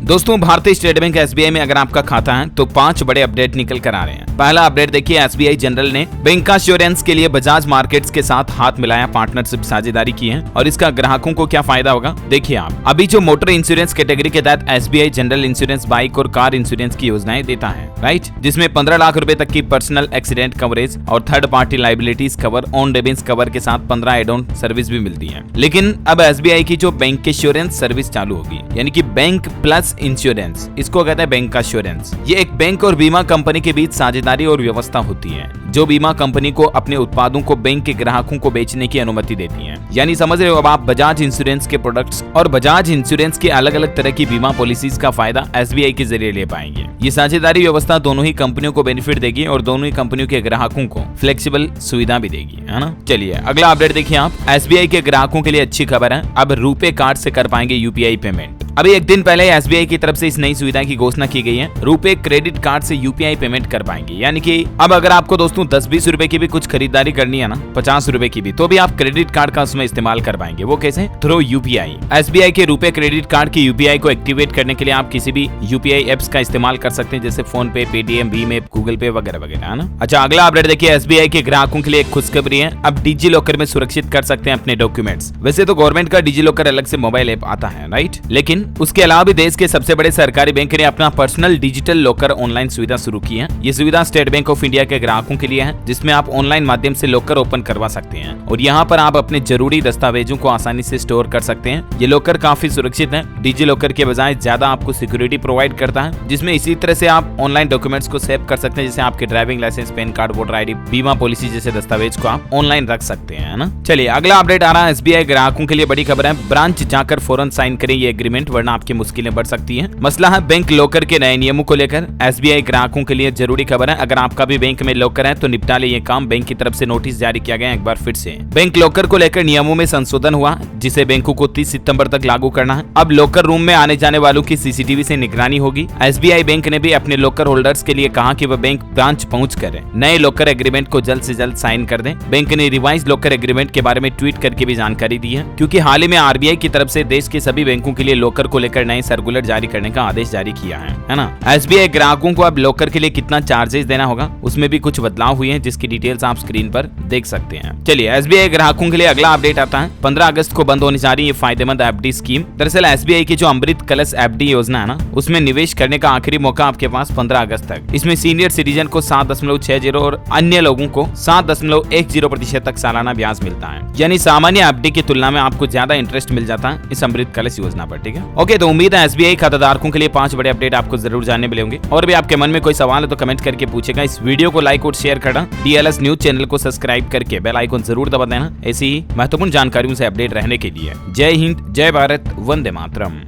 दोस्तों भारतीय state bank SBI में अगर आपका खाता है तो 5 बड़े अपडेट निकल कर आ रहे हैं। पहला अपडेट देखिए, एसबीआई जनरल ने बैंक एश्योरेंस के लिए बजाज मार्केट्स के साथ हाथ मिलाया, पार्टनरशिप साझेदारी की है और इसका ग्राहकों को क्या फायदा होगा देखिए आप। अभी जो मोटर इंश्योरेंस कैटेगरी के तहत एसबीआई जनरल इंश्योरेंस बाइक और कार इंश्योरेंस की योजनाएं देता है, राइट, जिसमें 15 लाख रुपए तक की पर्सनल एक्सीडेंट कवरेज और third party liabilities cover, on defence cover के साथ 15 एड ऑन सर्विस भी मिलती है। लेकिन अब एसबीआई की जो बैंक एश्योरेंस सर्विस चालू होगी, यानी कि बैंक प्लस इंश्योरेंस, इसको कहते हैं बैंक एश्योरेंस। ये एक बैंक और बीमा कंपनी के बीच साझेदारी और व्यवस्था होती है जो बीमा कंपनी को अपने उत्पादों को बैंक के ग्राहकों को बेचने की अनुमति देती है। यानी समझ रहे हो, अब आप बजाज इंश्योरेंस के प्रोडक्ट्स और बजाज इंश्योरेंस के अलग अलग तरह की बीमा पॉलिसीज का फायदा एसबीआई के जरिए ले पाएंगे। ये साझेदारी व्यवस्था दोनों ही कंपनियों को बेनिफिट देगी और दोनों ही कंपनियों के ग्राहकों को फ्लेक्सिबल सुविधा भी देगी, है ना। चलिए अगला अपडेट देखिए आप। एसबीआई के ग्राहकों के लिए अच्छी खबर है, अब रुपे कार्ड से कर पाएंगे यूपीआई पेमेंट। अभी एक दिन पहले एसबीआई की तरफ से इस नई सुविधा की घोषणा की गई है। रुपे क्रेडिट कार्ड से यूपीआई पेमेंट कर पाएंगे, यानी कि अब अगर आपको दोस्तों 10-20 रुपए की भी कुछ खरीदारी करनी है ना, 50 रुपए की भी, तो भी आप क्रेडिट कार्ड का उसमें इस्तेमाल कर पाएंगे। वो कैसे? Through UPI. एसबीआई के रुपे क्रेडिट कार्ड की यूपीआई को एक्टिवेट करने के लिए आप किसी भी यूपीआई एप्स का इस्तेमाल कर सकते हैं, जैसे फोन पे, पेटीएम, भीम ऐप, गूगल पे वगैरह वगैरह, है ना। अच्छा अगला अपडेट देखिए, एसबीआई के ग्राहकों के लिए एक खुशखबरी है, अब डिजी लॉकर में सुरक्षित कर सकते हैं अपने डॉक्यूमेंट्स। वैसे तो गवर्नमेंट का डिजी लॉकर अलग से मोबाइल ऐप आता है, राइट, लेकिन उसके अलावा भी देश के सबसे बड़े सरकारी बैंक ने अपना पर्सनल डिजिटल लॉकर ऑनलाइन सुविधा शुरू की है। ये सुविधा स्टेट बैंक ऑफ इंडिया के ग्राहकों के लिए है, जिसमें आप ऑनलाइन माध्यम से लॉकर ओपन करवा सकते हैं और यहाँ पर आप अपने जरूरी दस्तावेजों को आसानी से स्टोर कर सकते हैं। ये लॉकर काफी सुरक्षित है, डिजी लॉकर के बजाय ज्यादा आपको सिक्योरिटी प्रोवाइड करता है, जिसमें इसी तरह से आप ऑनलाइन डॉक्यूमेंट्स को सेव कर सकते हैं, जैसे आपके driving licence, PAN card, voter ID, बीमा पॉलिसी जैसे दस्तावेज को आप ऑनलाइन रख सकते हैं, है ना। चलिए अगला अपडेट आ रहा है, एसबीआई ग्राहकों के लिए बड़ी खबर है, ब्रांच जाकर फौरन साइन करें ये एग्रीमेंट, वरना आपकी मुश्किलें बढ़ सकती है। मसला है बैंक लॉकर के नए नियमों को लेकर। एसबीआई ग्राहकों के लिए जरूरी खबर है, अगर आपका भी बैंक में लॉकर है तो निपटा ले ये काम। बैंक की तरफ से नोटिस जारी किया गया एक बार फिर से। बैंक लॉकर को लेकर नियमों में संशोधन हुआ, जिसे बैंकों को 30 सितंबर तक लागू करना है। अब लॉकर रूम में आने जाने वालों की सीसीटीवी से निगरानी होगी। एसबीआई बैंक ने भी अपने लॉकर होल्डर्स के लिए कहा कि वह बैंक ब्रांच पहुंचकर नए लॉकर एग्रीमेंट को जल्द से जल्द साइन कर दें। बैंक ने रिवाइज लॉकर एग्रीमेंट के बारे में ट्वीट करके भी जानकारी दी है, क्योंकि हाल ही में आरबीआई की तरफ से देश के सभी बैंकों के लिए लॉकर को लेकर नए सर्कुलर जारी करने का आदेश जारी किया है ना। एसबीआई ग्राहकों को अब लॉकर के लिए कितना चार्जेस देना होगा, उसमें भी कुछ बदलाव हुए हैं, जिसकी डिटेल्स आप स्क्रीन पर देख सकते हैं। चलिए एसबीआई ग्राहकों के लिए अगला अपडेट आता है, 15 अगस्त को बंद होने जा रही है फायदेमंद एफडी स्कीम। दरअसल एसबीआई की जो अमृत कलश एफडी योजना है ना, उसमें निवेश करने का आखिरी मौका आपके पास 15 अगस्त तक। इसमें सीनियर सिटीजन को 7.60 और अन्य लोगों को 7.10% तक सालाना ब्याज मिलता है, यानी सामान्य एफडी की तुलना में आपको ज्यादा इंटरेस्ट मिल जाता है इस अमृत कलश योजना पर, ठीक है। ओके, तो उम्मीद है एसबीआई खाताधारकों के लिए 5 बड़े अपडेट आपको जरूर जानने मिलेंगे। और भी आपके मन में कोई सवाल है तो कमेंट करके पूछेगा। इस वीडियो को लाइक और शेयर करना, डीएलएस न्यूज चैनल को सब्सक्राइब करके बेल आइकन जरूर दबा देना, ऐसी ही महत्वपूर्ण जानकारियों से अपडेट रहने के लिए। जय हिंद, जय भारत, वंदे मातरम।